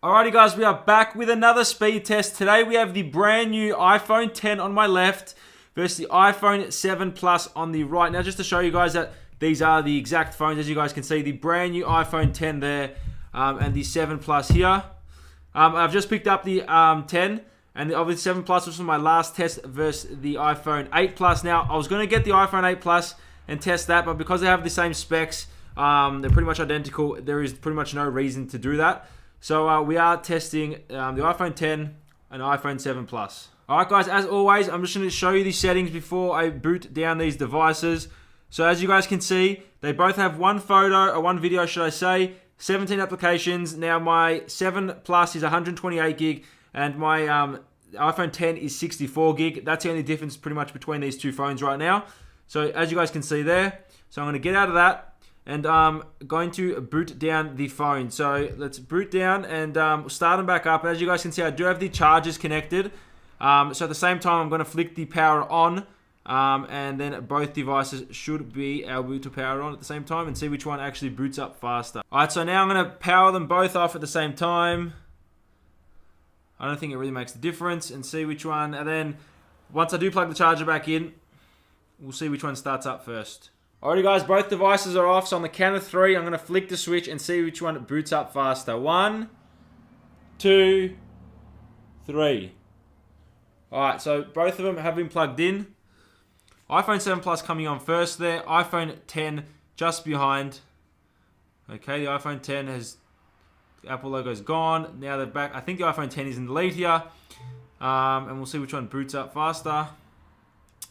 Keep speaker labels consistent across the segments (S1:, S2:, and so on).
S1: Alrighty guys, we are back with another speed test. Today we have the brand new iPhone 10 on my left versus the iPhone 7 Plus on the right. Now just to show you guys that these are the exact phones, as you guys can see, the brand new iPhone 10 there and the 7 Plus here. I've just picked up the 10 and obviously 7 Plus was my last test versus the iPhone 8 Plus. Now I was going to get the iPhone 8 Plus and test that, but because they have the same specs, they're pretty much identical, there is pretty much no reason to do that. So we are testing the iPhone 10 and iPhone 7 Plus. Alright guys, as always, I'm just going to show you the settings before I boot down these devices. So as you guys can see, they both have one photo, or one video should I say, 17 applications. Now my 7 Plus is 128 gig and my iPhone 10 is 64 gig. That's the only difference pretty much between these two phones right now. So as you guys can see there, so I'm going to get out of that. And I'm going to boot down the phone. So let's boot down and start them back up. As you guys can see, I do have the chargers connected. So at the same time, I'm going to flick the power on. And then both devices should be able to power on at the same time and see which one actually boots up faster. Alright, so now I'm going to power them both off at the same time. I don't think it really makes a difference. And see which one. And then once I do plug the charger back in, we'll see which one starts up first. Alrighty guys, both devices are off, so on the count of 3, I'm going to flick the switch and see which one boots up faster. 1, 2, 3. Alright, so both of them have been plugged in. iPhone 7 Plus coming on first there. iPhone 10 just behind. Okay, the iPhone 10 has... the Apple logo's gone. Now they're back. I think the iPhone 10 is in the lead here. And we'll see which one boots up faster.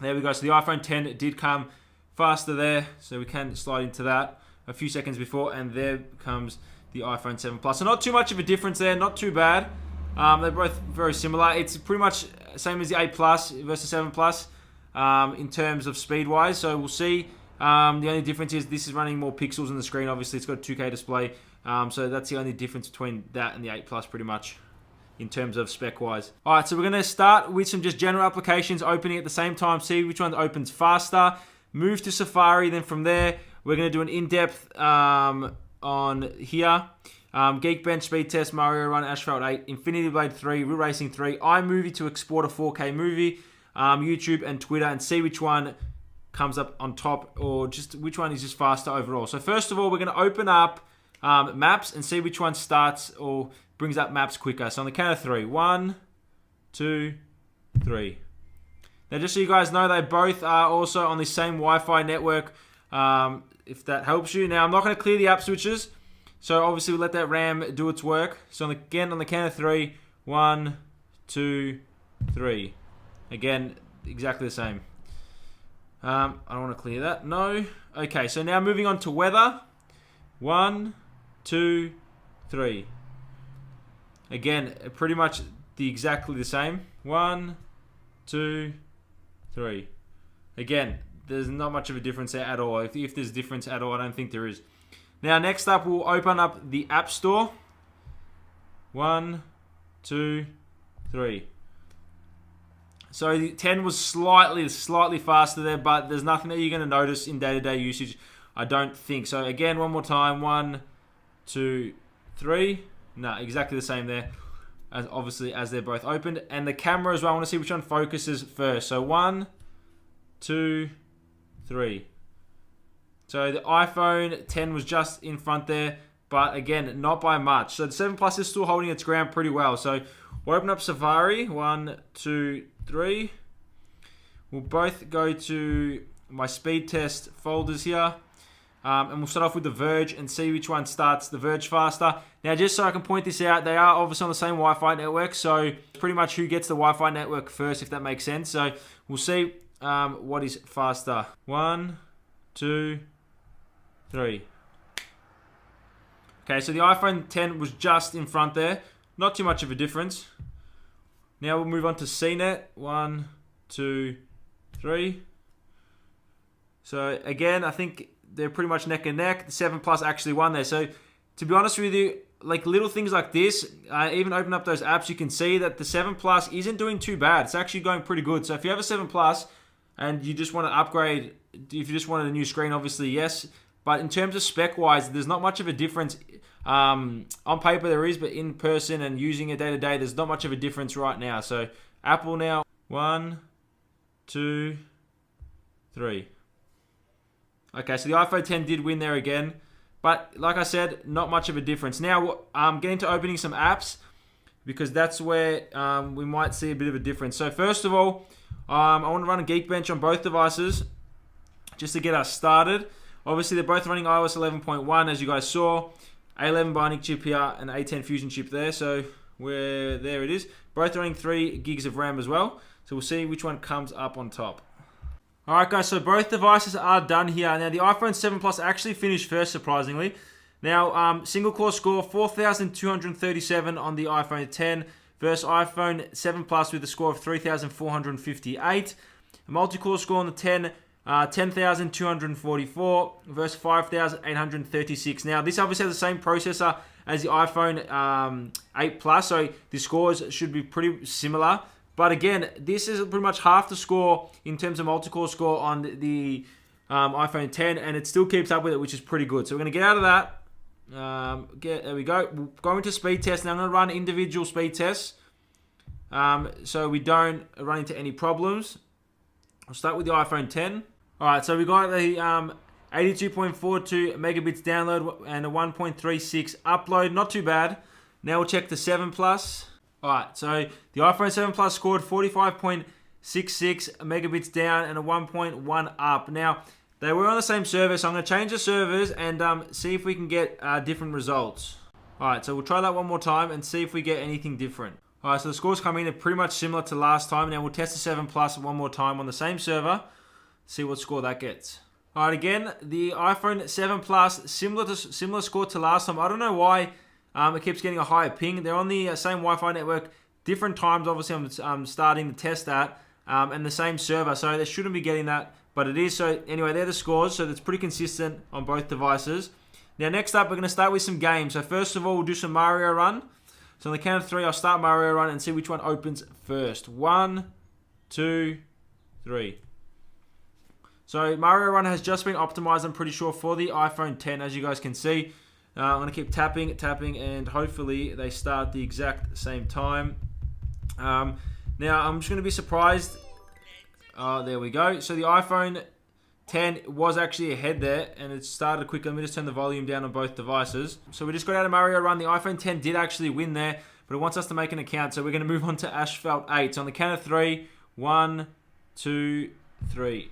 S1: There we go. So the iPhone 10 did come faster there, so we can slide into that a few seconds before, and there comes the iPhone 7 Plus. So not too much of a difference there, not too bad. They're both very similar. It's pretty much same as the 8 Plus versus 7 Plus in terms of speed-wise. So we'll see. The only difference is this is running more pixels on the screen. Obviously, it's got a 2K display. So that's the only difference between that and the 8 Plus pretty much in terms of spec-wise. Alright, so we're going to start with some just general applications opening at the same time, see which one opens faster. Move to Safari, then from there, we're going to do an in-depth on here. Geekbench, Speed Test, Mario Run, Asphalt 8, Infinity Blade 3, Real Racing 3, iMovie to export a 4K movie, YouTube and Twitter, and see which one comes up on top, or just which one is just faster overall. So first of all, we're going to open up Maps and see which one starts or brings up Maps quicker. So on the count of 3, 1, 2, 3. Now, just so you guys know, they both are also on the same Wi-Fi network, if that helps you. Now, I'm not going to clear the app switches, so obviously we'll let that RAM do its work. So again, on the count of 3, 1, 2, 3. Again, exactly the same. I don't want to clear that. No. Okay, so now moving on to weather. 1, 2, 3. Again, pretty much exactly the same. 1, 2, 3. Again, there's not much of a difference there at all. If there's a difference at all, I don't think there is. Now, next up, we'll open up the App Store. 1, 2, 3. So the 10 was slightly faster there, but there's nothing that you're going to notice in day-to-day usage, I don't think. So again, one more time. 1, 2, 3. No, exactly the same there. As obviously as they're both opened, and the camera as well. I want to see which one focuses first. So 1, 2, 3. So the iPhone 10 was just in front there, but again, not by much. So the 7 Plus is still holding its ground pretty well. So we'll open up Safari. 1, 2, 3. We'll both go to my speed test folders here. And we'll start off with The Verge and see which one starts The Verge faster. Now, just so I can point this out, they are obviously on the same Wi-Fi network, so pretty much who gets the Wi-Fi network first, if that makes sense. So we'll see what is faster. 1, 2, 3. Okay, so the iPhone 10 was just in front there. Not too much of a difference. Now we'll move on to CNET. 1, 2, 3. So again, I think they're pretty much neck and neck. The 7 Plus actually won there. So to be honest with you, like little things like this, even open up those apps, you can see that the 7 Plus isn't doing too bad. It's actually going pretty good. So if you have a 7 Plus and you just want to upgrade, if you just wanted a new screen, obviously yes. But in terms of spec-wise, there's not much of a difference. On paper there is, but in person and using it day to day, there's not much of a difference right now. So Apple now, 1, 2, 3. Okay, so the iPhone 10 did win there again. But like I said, not much of a difference. Now I'm getting to opening some apps because that's where we might see a bit of a difference. So first of all, I want to run a Geekbench on both devices just to get us started. Obviously, they're both running iOS 11.1, as you guys saw. A11 Bionic chip here and A10 Fusion chip there. So there it is. Both running 3 gigs of RAM as well. So we'll see which one comes up on top. Alright guys, so both devices are done here. Now the iPhone 7 Plus actually finished first, surprisingly. Now, single core score, 4,237 on the iPhone 10 versus iPhone 7 Plus with a score of 3,458. A multi-core score on the 10, 10,244 versus 5,836. Now, this obviously has the same processor as the iPhone 8 Plus, so the scores should be pretty similar. But again, this is pretty much half the score in terms of multi-core score on the iPhone 10, and it still keeps up with it, which is pretty good. So we're going to get out of that. There we go. We'll go into speed tests. Now I'm going to run individual speed tests so we don't run into any problems. I'll start with the iPhone 10. Alright, so we got the 82.42 megabits download and a 1.36 upload. Not too bad. Now we'll check the 7 Plus. Alright, so the iPhone 7 Plus scored 45.66 megabits down and a 1.1 up. Now, they were on the same server, so I'm going to change the servers and see if we can get different results. Alright, so we'll try that one more time and see if we get anything different. Alright, so the scores come in, are pretty much similar to last time. Now we'll test the 7 Plus one more time on the same server, see what score that gets. Alright, again, the iPhone 7 Plus, similar score to last time. I don't know why it keeps getting a higher ping. They're on the same Wi-Fi network, different times, obviously, I'm starting to test that, and the same server, so they shouldn't be getting that, but it is. So anyway, they're the scores, so that's pretty consistent on both devices. Now, next up, we're going to start with some games. So first of all, we'll do some Mario Run. So on the count of 3, I'll start Mario Run and see which one opens first. 1, 2, 3. So Mario Run has just been optimized, I'm pretty sure, for the iPhone 10, as you guys can see. I'm going to keep tapping, and hopefully they start the exact same time. Now, I'm just going to be surprised. There we go. So the iPhone 10 was actually ahead there, and it started quickly. Let me just turn the volume down on both devices. So we just got out of Mario Run. The iPhone 10 did actually win there, but it wants us to make an account. So we're going to move on to Asphalt 8. So on the count of 3, 1, 2, 3.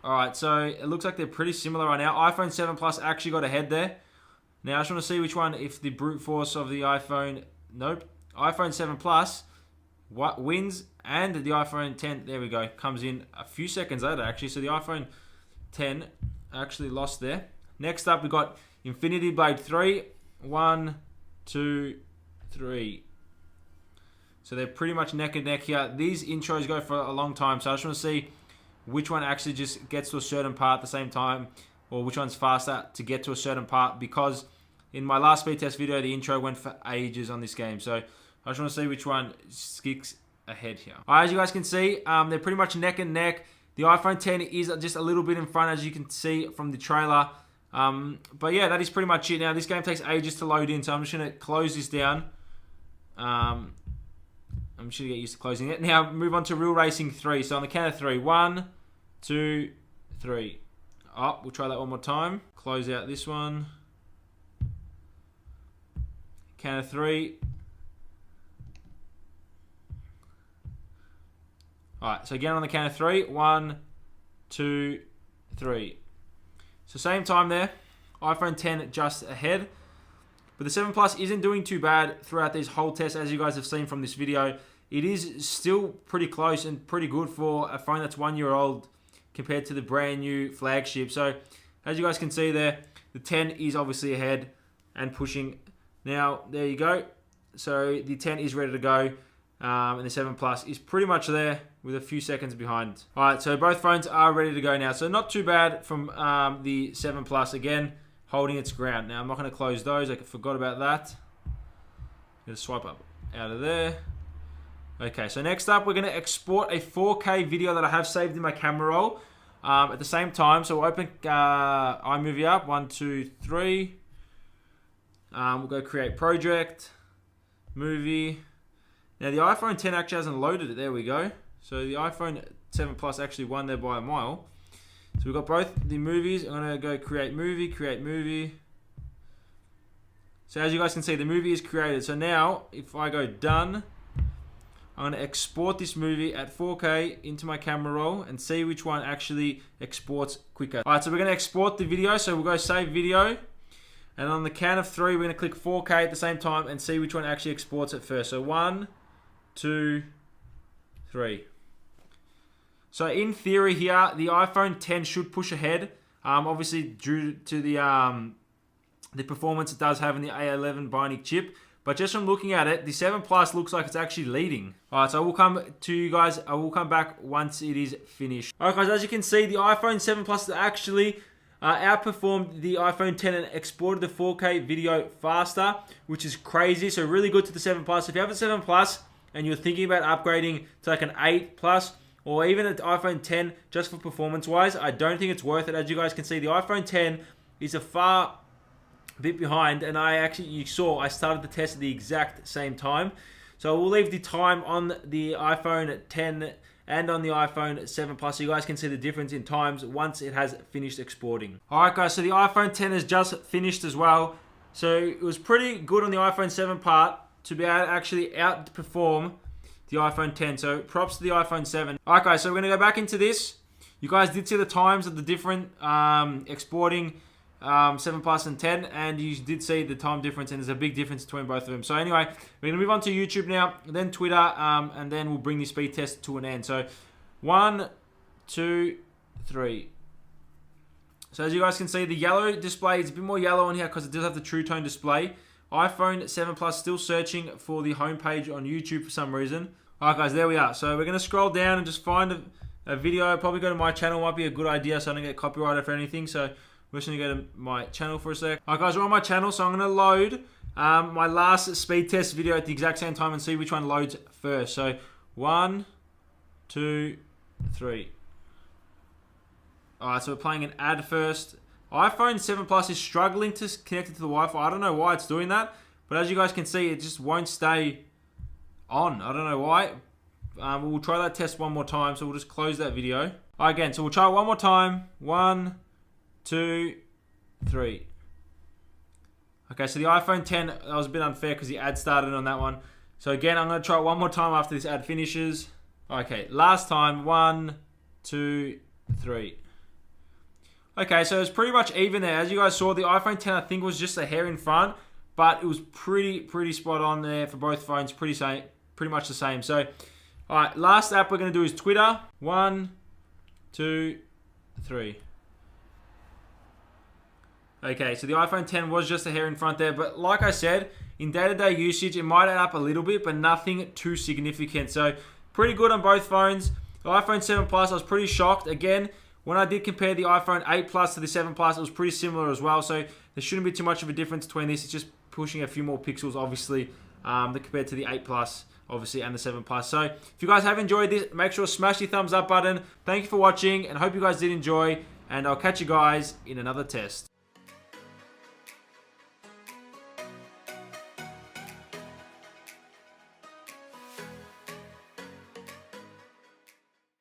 S1: Alright, so it looks like they're pretty similar right now. iPhone 7 Plus actually got ahead there. Now I just want to see which one, if the brute force of the iPhone... Nope. iPhone 7 Plus wins, and the iPhone 10, there we go, comes in a few seconds later actually. So the iPhone 10 actually lost there. Next up, we got Infinity Blade 3. 1, 2, 3. So they're pretty much neck and neck here. These intros go for a long time, so I just want to see which one actually just gets to a certain part at the same time, or which one's faster to get to a certain part, because in my last speed test video, the intro went for ages on this game. So I just want to see which one kicks ahead here. Alright, as you guys can see, they're pretty much neck and neck. The iPhone 10 is just a little bit in front, as you can see from the trailer. But yeah, that is pretty much it. Now, this game takes ages to load in, so I'm just going to close this down. I'm just going to get used to closing it. Now, move on to Real Racing 3. So on the count of 3, 1, 2, 3. Oh, we'll try that one more time. Close out this one. Count of 3. Alright, so again on the count of 3. 1, 2, 3. So same time there. iPhone 10 just ahead. But the 7 Plus isn't doing too bad throughout these whole tests, as you guys have seen from this video. It is still pretty close and pretty good for a phone that's 1 year old compared to the brand new flagship. So as you guys can see there, the 10 is obviously ahead and pushing. Now, there you go. So the 10 is ready to go. And the 7 Plus is pretty much there with a few seconds behind. Alright, so both phones are ready to go now. So not too bad from the 7 Plus. Again, holding its ground. Now, I'm not going to close those. I forgot about that. Going to swipe up out of there. Okay, so next up, we're going to export a 4K video that I have saved in my camera roll at the same time. So we'll open iMovie up. 1, 2, 3. We'll go create project, movie. Now the iPhone 10 actually hasn't loaded it. There we go. So the iPhone 7 Plus actually won there by a mile. So we've got both the movies. I'm going to go create movie, create movie. So as you guys can see, the movie is created. So now, if I go done, I'm going to export this movie at 4K into my camera roll and see which one actually exports quicker. Alright, so we're going to export the video. So we'll go save video. And on the count of 3, we're going to click 4K at the same time and see which one actually exports it first. So 1, 2, 3. So in theory here, the iPhone 10 should push ahead. Obviously due to the performance it does have in the A11 Bionic chip. But just from looking at it, the 7 Plus looks like it's actually leading. Alright, so I will come to you guys. I will come back once it is finished. Alright guys, as you can see, the iPhone 7 Plus has actually outperformed the iPhone 10 and exported the 4K video faster, which is crazy. So really good to the 7 Plus. If you have a 7 Plus and you're thinking about upgrading to like an 8 Plus or even an iPhone 10 just for performance wise, I don't think it's worth it. As you guys can see, the iPhone 10 is a far bit behind, and you saw I started the test at the exact same time. So we'll leave the time on the iPhone 10 and on the iPhone 7 Plus so you guys can see the difference in times once it has finished exporting. Alright guys, so the iPhone 10 has just finished as well. So it was pretty good on the iPhone 7 part to be able to actually outperform the iPhone 10. So props to the iPhone 7. Alright guys, so we're going to go back into this. You guys did see the times of the different exporting 7 Plus and 10, and you did see the time difference, and there's a big difference between both of them. So anyway, we're going to move on to YouTube now, then Twitter, and then we'll bring the speed test to an end. So 1, 2, 3. So as you guys can see, the yellow display is a bit more yellow on here because it does have the True Tone display. iPhone 7 Plus still searching for the homepage on YouTube for some reason. Alright guys, there we are. So we're going to scroll down and just find a video. Probably go to my channel, might be a good idea so I don't get copyrighted for anything. So we're just going to go to my channel for a sec. Alright guys, we're on my channel, so I'm going to load my last speed test video at the exact same time and see which one loads first. So 1, 2, 3. Alright, so we're playing an ad first. iPhone 7 Plus is struggling to connect it to the Wi-Fi. I don't know why it's doing that, but as you guys can see, it just won't stay on. I don't know why. We'll try that test one more time, so we'll just close that video. Alright, again, so we'll try it one more time. 1, 2, 3. Okay, so the iPhone 10, that was a bit unfair because the ad started on that one. So again, I'm going to try it one more time after this ad finishes. Okay, last time. 1, 2, 3. Okay, so it's pretty much even there. As you guys saw, the iPhone 10 I think was just a hair in front, but it was pretty spot on there for both phones. Pretty much the same. So, all right, last app we're going to do is Twitter. 1, 2, 3. Okay, so the iPhone 10 was just a hair in front there, but like I said, in day-to-day usage, it might add up a little bit, but nothing too significant. So, pretty good on both phones. The iPhone 7 Plus, I was pretty shocked. Again, when I did compare the iPhone 8 Plus to the 7 Plus, it was pretty similar as well. So, there shouldn't be too much of a difference between this. It's just pushing a few more pixels, obviously, compared to the 8 Plus, obviously, and the 7 Plus. So, if you guys have enjoyed this, make sure to smash the thumbs up button. Thank you for watching, and hope you guys did enjoy, and I'll catch you guys in another test.